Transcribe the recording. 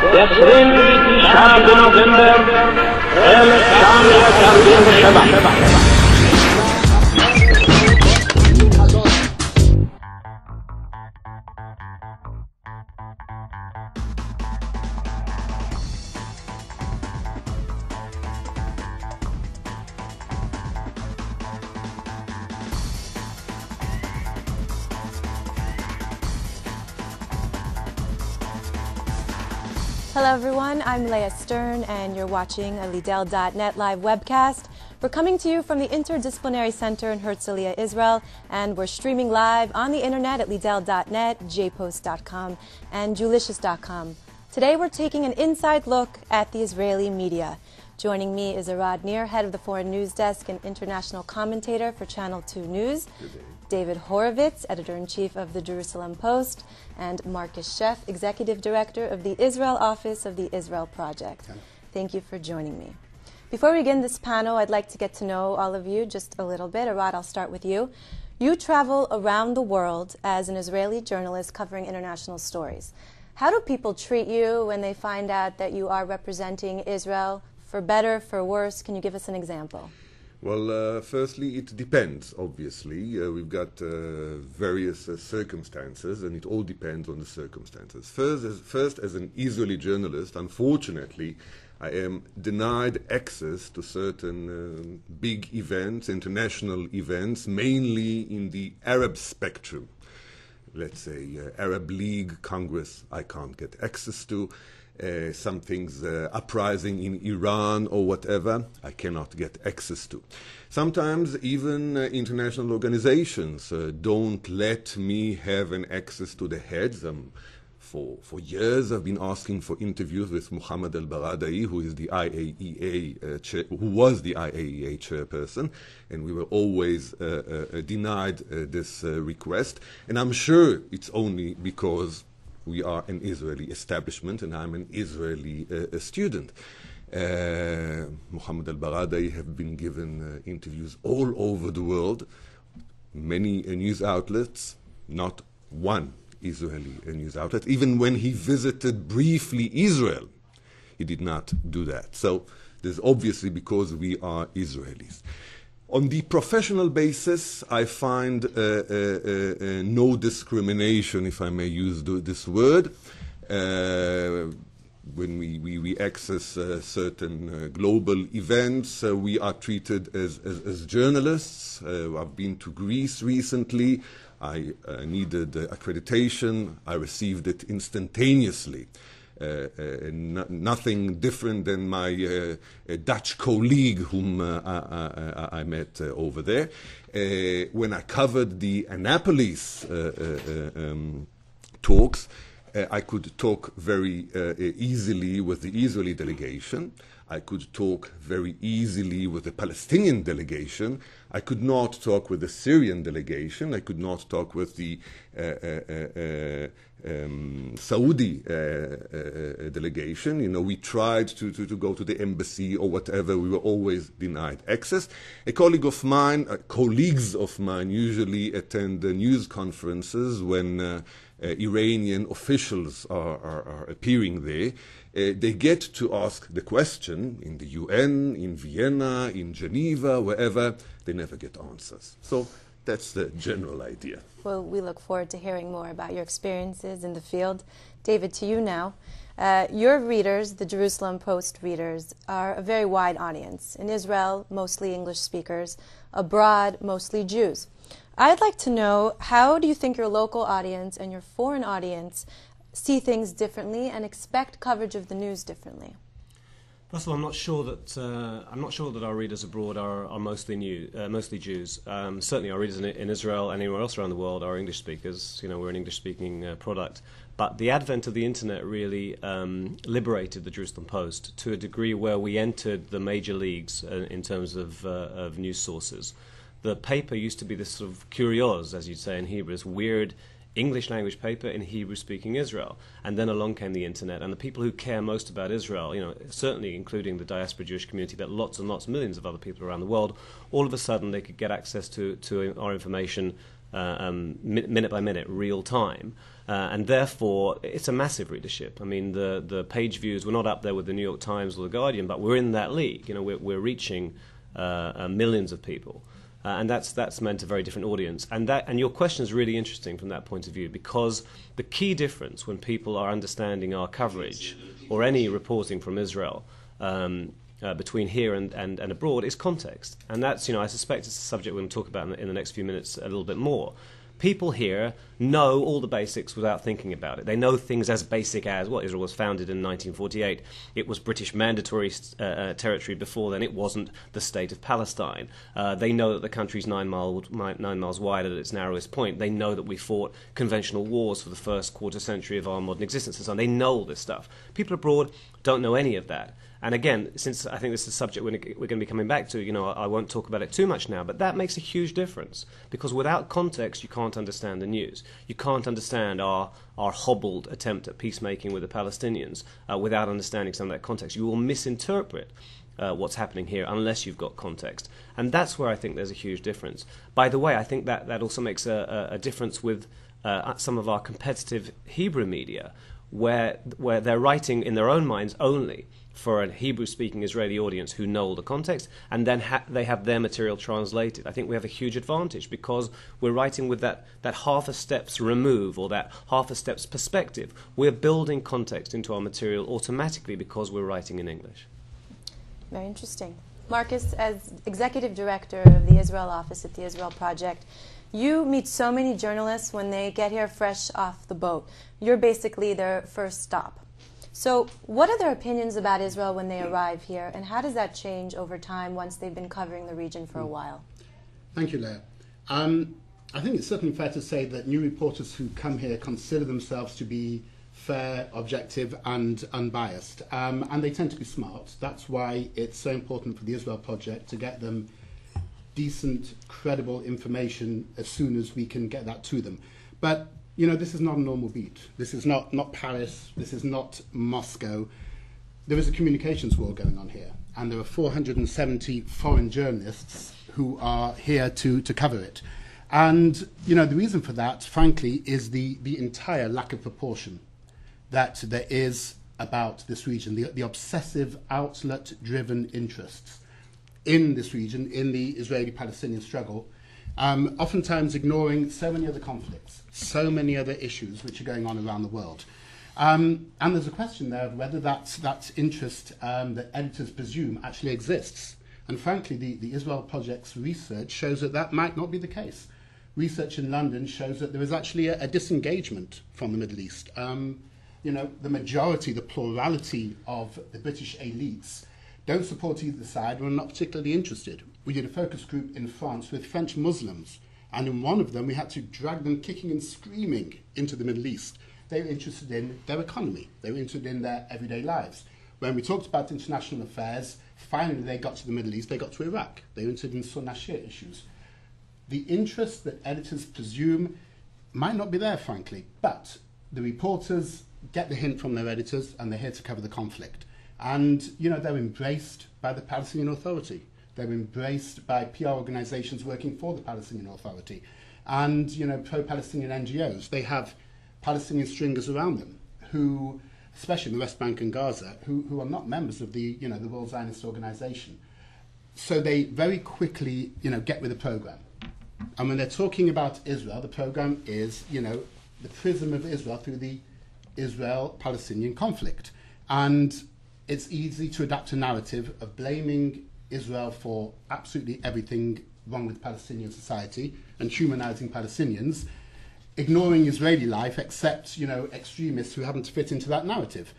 der 23 November 1947. Hello everyone, I'm Leah Stern and you're watching a Leadel.net live webcast. We're coming to you from the Interdisciplinary Center in Herzliya, Israel, and we're streaming live on the internet at Leadel.net, jpost.com, and Julicious.com. Today we're taking an inside look at the Israeli media. Joining me is Arad Nir, head of the Foreign News Desk and international commentator for Channel 2 News. David Horovitz, editor-in-chief of the Jerusalem Post, and Marcus Sheff, executive director of the Israel office of the Israel Project. Thank you for joining me. Before we begin this panel, I'd like to get to know all of you just a little bit. Arad, I'll start with you. You travel around the world as an Israeli journalist covering international stories. How do people treat you when they find out that you are representing Israel? For better, for worse? Can you give us an example? Well, firstly, it depends, obviously. We've got various circumstances, and it all depends on the circumstances. First, as an Israeli journalist, unfortunately, I am denied access to certain big events, international events, mainly in the Arab spectrum. Let's say Arab League, Congress, I can't get access to. Some things, uprising in Iran or whatever, I cannot get access to. Sometimes even international organizations don't let me have an access to the heads. For years I've been asking for interviews with Mohammed al-Baradei, who is the who was the IAEA chairperson, and we were always denied this request. And I'm sure it's only because we are an Israeli establishment, and I'm an Israeli student. Mohammed al-Baradei have been given interviews all over the world, many news outlets, not one Israeli news outlet. Even when he visited briefly Israel, he did not do that. So there's obviously because we are Israelis. On the professional basis, I find no discrimination, if I may use this word. When we access certain global events, we are treated as journalists. I've been to Greece recently. I needed accreditation. I received it instantaneously. Nothing different than my Dutch colleague whom I met over there. When I covered the Annapolis talks, I could talk very easily with the Israeli delegation. I could talk very easily with the Palestinian delegation. I could not talk with the Syrian delegation. I could not talk with the Saudi delegation. You know, we tried to go to the embassy or whatever. We were always denied access. Colleagues of mine usually attend news conferences when Iranian officials are appearing there. They get to ask the question in the UN, in Vienna, in Geneva, wherever. They never get answers. So that's the general idea. Well, we look forward to hearing more about your experiences in the field. David, to you now. Your readers, the Jerusalem Post readers, are a very wide audience. In Israel, mostly English speakers. Abroad, mostly Jews. I'd like to know, how do you think your local audience and your foreign audience see things differently and expect coverage of the news differently? First of all, I'm not sure that our readers abroad are mostly Jews. Certainly, our readers in Israel and anywhere else around the world are English speakers. You know, we're an English-speaking product. But the advent of the internet really liberated the Jerusalem Post to a degree where we entered the major leagues in terms of news sources. The paper used to be this sort of curios, as you'd say in Hebrew, this weird English language paper in Hebrew-speaking Israel. And then along came the internet, and the people who care most about Israel, you know, certainly including the diaspora Jewish community, but lots and lots, millions of other people around the world, all of a sudden they could get access to our information minute by minute, real time. And therefore, it's a massive readership. I mean, the page views, we're not up there with the New York Times or the Guardian, but we're in that league. You know, we're reaching millions of people. And that's meant a very different audience. And your question is really interesting from that point of view, because the key difference when people are understanding our coverage or any reporting from Israel between here and abroad is context. And that's, I suspect it's a subject we're going to talk about in the next few minutes a little bit more. People here know all the basics without thinking about it. They know things as basic as, well, Israel was founded in 1948. It was British mandatory territory before then. It wasn't the state of Palestine. They know that the country's 9 miles wide at its narrowest point. They know that we fought conventional wars for the first quarter century of our modern existence and so on. They know all this stuff. People abroad don't know any of that. And again, since I think this is a subject we're going to be coming back to, I won't talk about it too much now, but that makes a huge difference. Because without context, you can't understand the news. You can't understand our hobbled attempt at peacemaking with the Palestinians without understanding some of that context. You will misinterpret what's happening here unless you've got context. And that's where I think there's a huge difference. By the way, I think that also makes a difference with some of our competitive Hebrew media, where they're writing in their own minds only for a Hebrew-speaking Israeli audience who know all the context, and then they have their material translated. I think we have a huge advantage because we're writing with that half a step's remove or that half a step's perspective. We're building context into our material automatically because we're writing in English. Very interesting. Marcus, as Executive Director of the Israel office at the Israel Project, you meet so many journalists when they get here fresh off the boat. You're basically their first stop. So what are their opinions about Israel when they arrive here, and how does that change over time once they've been covering the region for a while? Thank you, Leah. I think it's certainly fair to say that new reporters who come here consider themselves to be fair, objective and unbiased, and they tend to be smart. That's why it's so important for the Israel Project to get them decent, credible information as soon as we can get that to them. But this is not a normal beat. This is not Paris. This is not Moscow. There is a communications war going on here, and there are 470 foreign journalists who are here to cover it. And the reason for that, frankly, is the entire lack of proportion that there is about this region, the obsessive outlet-driven interests in this region, in the Israeli-Palestinian struggle, oftentimes ignoring so many other conflicts, so many other issues which are going on around the world. And there's a question there of whether that interest that editors presume actually exists. And frankly, the Israel Project's research shows that might not be the case. Research in London shows that there is actually a disengagement from the Middle East. The majority, the plurality of the British elites don't support either side or are not particularly interested. We did a focus group in France with French Muslims, and in one of them we had to drag them kicking and screaming into the Middle East. They were interested in their economy. They were interested in their everyday lives. When we talked about international affairs, finally they got to the Middle East, they got to Iraq. They were interested in Sunni-Shia issues. The interest that editors presume might not be there, frankly, but the reporters get the hint from their editors and they're here to cover the conflict. And, they're embraced by the Palestinian Authority. They're embraced by PR organizations working for the Palestinian Authority. And, pro-Palestinian NGOs. They have Palestinian stringers around them who, especially in the West Bank and Gaza, who are not members of the World Zionist Organization. So they very quickly, get with the program. And when they're talking about Israel, the program is, the prism of Israel through the Israel-Palestinian conflict. And it's easy to adapt a narrative of blaming Israel for absolutely everything wrong with Palestinian society and humanizing Palestinians, ignoring Israeli life except, extremists who happen to fit into that narrative.